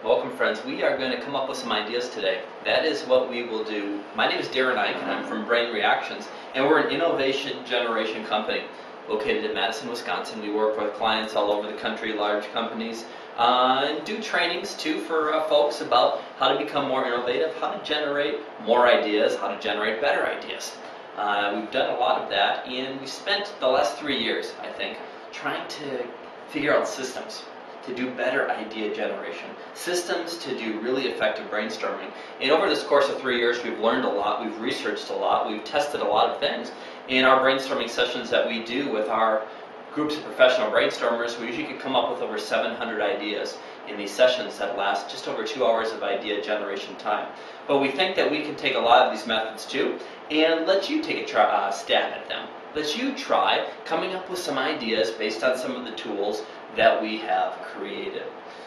Welcome friends, we are going to come up with some ideas today. That is what we will do. My name is Darin Eich and I'm from BrainReactions, and we're an innovation generation company located in Madison, Wisconsin. We work with clients all over the country, large companies, and do trainings too for folks about how to become more innovative, how to generate more ideas, how to generate better ideas. We've done a lot of that, and we spent the last 3 years, I think, trying to figure out systems to do better idea generation, systems to do really effective brainstorming. And over this course of 3 years, we've learned a lot, we've researched a lot, we've tested a lot of things. In our brainstorming sessions that we do with our groups of professional brainstormers, we usually can come up with over 700 ideas in these sessions that last just over 2 hours of idea generation time. But we think that we can take a lot of these methods too and let you take a stab at them. Let you try coming up with some ideas based on some of the tools that we have created.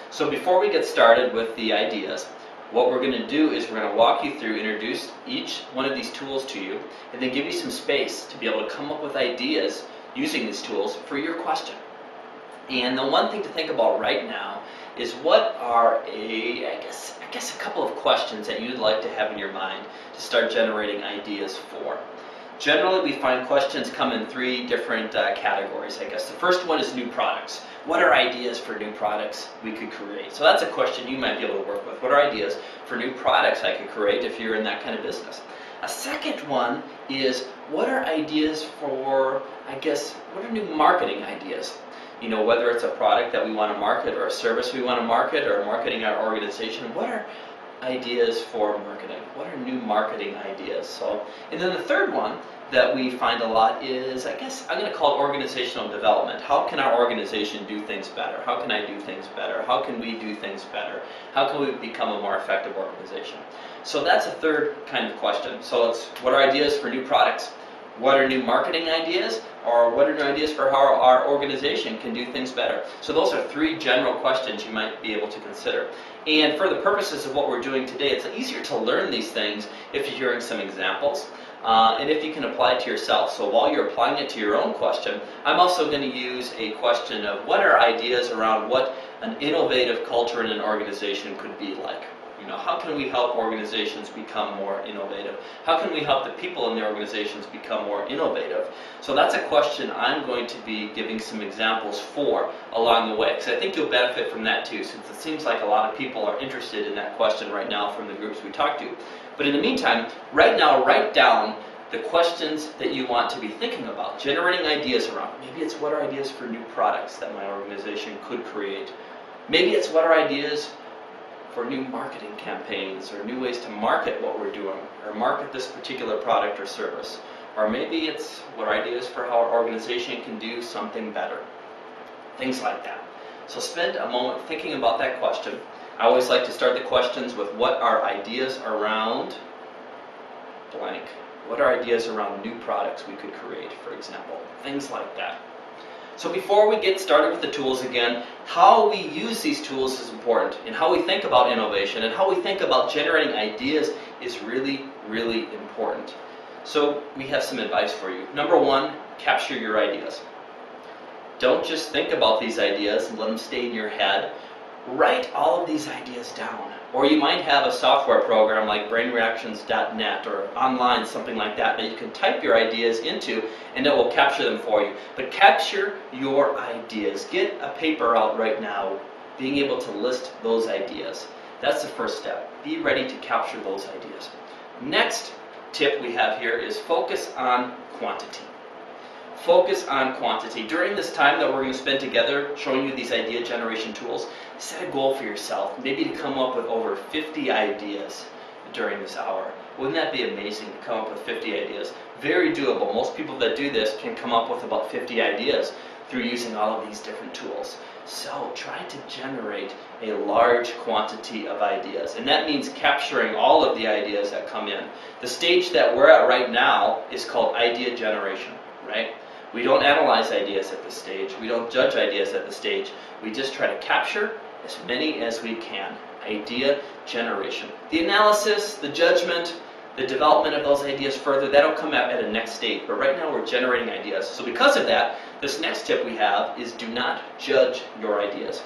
So before we get started with the ideas, what we're going to do is we're going to walk you through, introduce each one of these tools to you, and then give you some space to be able to come up with ideas using these tools for your question. And the one thing to think about right now is what are I guess a couple of questions that you'd like to have in your mind to start generating ideas for. Generally, we find questions come in 3 different categories, I guess. The first one is new products. What are ideas for new products we could create? So that's a question you might be able to work with. What are ideas for new products I could create if you're in that kind of business? A second one is, what are ideas for, what are new marketing ideas? You know, whether it's a product that we want to market or a service we want to market or marketing our organization, what are ideas for marketing? What are new marketing ideas? And then the third one that we find a lot is, I'm going to call it organizational development. How can our organization do things better? How can I do things better? How can we do things better? How can we become a more effective organization? So that's a third kind of question. So it's, what are ideas for new products? What are new marketing ideas? Or what are new ideas for how our organization can do things better? So those are 3 general questions you might be able to consider. And for the purposes of what we're doing today, it's easier to learn these things if you're hearing some examples and if you can apply it to yourself. So while you're applying it to your own question, I'm also going to use a question of what are ideas around what an innovative culture in an organization could be like. You know, how can we help organizations become more innovative? How can we help the people in the organizations become more innovative? So that's a question I'm going to be giving some examples for along the way, because I think you'll benefit from that too, since it seems like a lot of people are interested in that question right now from the groups we talked to. But in the meantime, right now, write down the questions that you want to be thinking about, generating ideas around. Maybe it's, what are ideas for new products that my organization could create? Maybe it's, what are ideas for new marketing campaigns or new ways to market what we're doing or market this particular product or service. Or maybe it's, what are ideas for how our organization can do something better. Things like that. So spend a moment thinking about that question. I always like to start the questions with, what are ideas around blank? What are ideas around new products we could create, for example? Things like that. So before we get started with the tools again, how we use these tools is important, and how we think about innovation and how we think about generating ideas is really, really important. So we have some advice for you. Number 1, capture your ideas. Don't just think about these ideas and let them stay in your head. Write all of these ideas down. Or you might have a software program like BrainReactions.net or online, something like that you can type your ideas into and it will capture them for you. But capture your ideas. Get a paper out right now, being able to list those ideas. That's the first step. Be ready to capture those ideas. Next tip we have here is focus on quantity. Focus on quantity. During this time that we're going to spend together showing you these idea generation tools, set a goal for yourself, maybe to come up with over 50 ideas during this hour. Wouldn't that be amazing to come up with 50 ideas? Very doable. Most people that do this can come up with about 50 ideas through using all of these different tools. So try to generate a large quantity of ideas, and that means capturing all of the ideas that come in. The stage that we're at right now is called idea generation, right? We don't analyze ideas at this stage. We don't judge ideas at this stage. We just try to capture as many as we can. Idea generation. The analysis, the judgment, the development of those ideas further, that'll come out at a next stage. But right now we're generating ideas. So because of that, this next tip we have is, do not judge your ideas.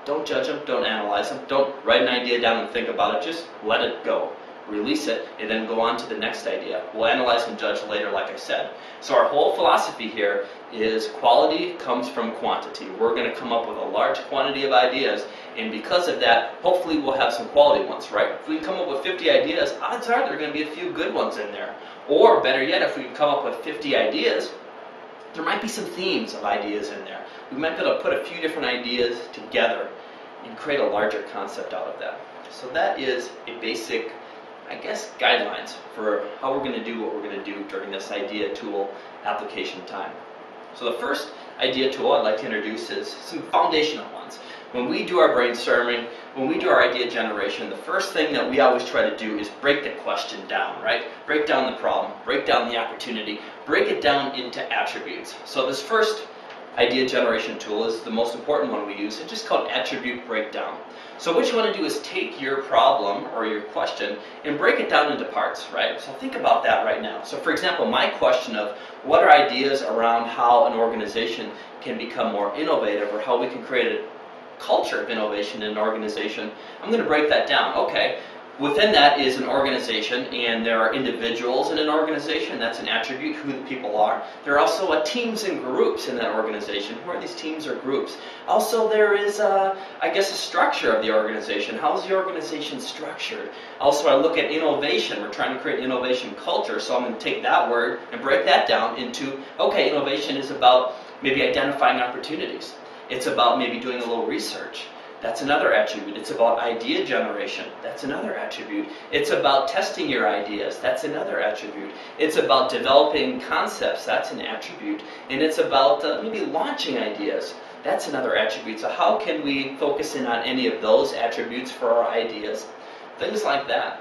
Don't judge them, don't analyze them, don't write an idea down and think about it, just let it go. Release it, and then go on to the next idea. We'll analyze and judge later, like I said. So our whole philosophy here is quality comes from quantity. We're going to come up with a large quantity of ideas, and because of that, hopefully we'll have some quality ones, right? If we come up with 50 ideas, odds are there are going to be a few good ones in there. Or better yet, if we come up with 50 ideas, there might be some themes of ideas in there. We might be able to put a few different ideas together and create a larger concept out of that. So that is a basic, I guess, guidelines for how we're going to do what we're going to do during this idea tool application time. So the first idea tool I'd like to introduce is some foundational ones. When we do our brainstorming, when we do our idea generation, the first thing that we always try to do is break the question down, right? Break down the problem, break down the opportunity, break it down into attributes. So this first idea generation tool is the most important one we use. It's just called attribute breakdown. So what you want to do is take your problem or your question and break it down into parts, right? So think about that right now. So for example, my question of what are ideas around how an organization can become more innovative or how we can create a culture of innovation in an organization, I'm going to break that down. Okay, within that is an organization, and there are individuals in an organization. That's an attribute, who the people are. There are also teams and groups in that organization. Who are these teams or groups? Also, there is, I guess, a structure of the organization. How is the organization structured? Also, I look at innovation. We're trying to create an innovation culture, so I'm going to take that word and break that down into, okay, innovation is about maybe identifying opportunities. It's about maybe doing a little research. That's another attribute. It's about idea generation. That's another attribute. It's about testing your ideas. That's another attribute. It's about developing concepts. That's an attribute. And it's about maybe launching ideas. That's another attribute. So how can we focus in on any of those attributes for our ideas? Things like that.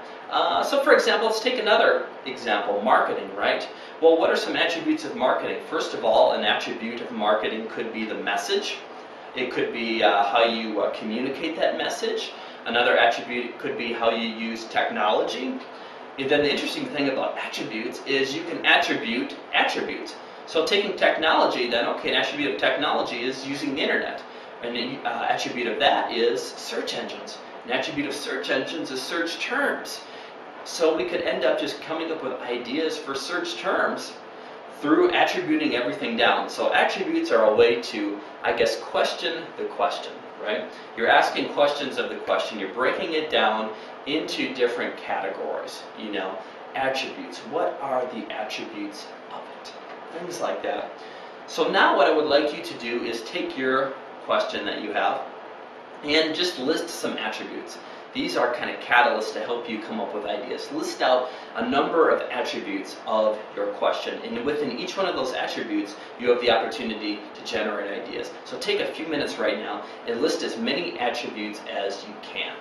So for example, let's take another example, marketing, right? Well, what are some attributes of marketing? First of all, an attribute of marketing could be the message. It could be how you communicate that message. Another attribute could be how you use technology. And then the interesting thing about attributes is you can attribute attributes. So taking technology, then, okay, an attribute of technology is using the internet. An attribute of that is search engines. An attribute of search engines is search terms. So we could end up just coming up with ideas for search terms through attributing everything down. So attributes are a way to, I guess, question the question, right? You're asking questions of the question. You're breaking it down into different categories. You know, attributes. What are the attributes of it? Things like that. So now what I would like you to do is take your question that you have and just list some attributes. These are kind of catalysts to help you come up with ideas. List out a number of attributes of your question, and within each one of those attributes, you have the opportunity to generate ideas. So take a few minutes right now and list as many attributes as you can.